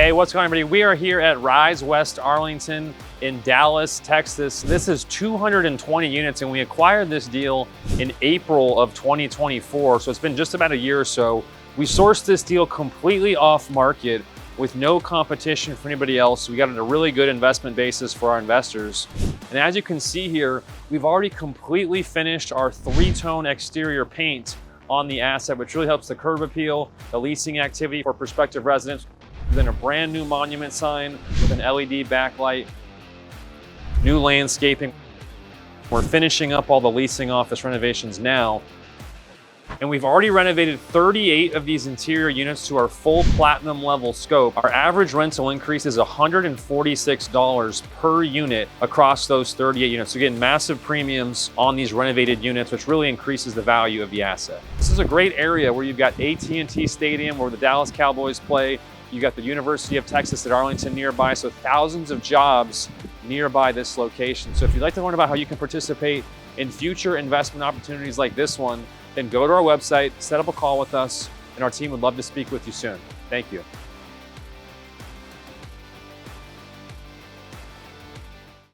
Hey, what's going on, everybody? We are here at Rise West Arlington in Dallas, Texas. This is 220 units, and we acquired this deal in April of 2024. So it's been just about a year or so. We sourced this deal completely off market with no competition for anybody else. We got a really good investment basis for our investors. And as you can see here, we've already completely finished our three-tone exterior paint on the asset, which really helps the curb appeal, the leasing activity for prospective residents. Then a brand new monument sign with an LED backlight, new landscaping. We're finishing up all the leasing office renovations now. And we've already renovated 38 of these interior units to our full platinum level scope. Our average rental increase is $146 per unit across those 38 units. So again, massive premiums on these renovated units, which really increases the value of the asset. This is a great area where you've got AT&T Stadium where the Dallas Cowboys play. You got the University of Texas at Arlington nearby, so thousands of jobs nearby this location. So if you'd like to learn about how you can participate in future investment opportunities like this one, then go to our website, set up a call with us, and our team would love to speak with you soon. Thank you.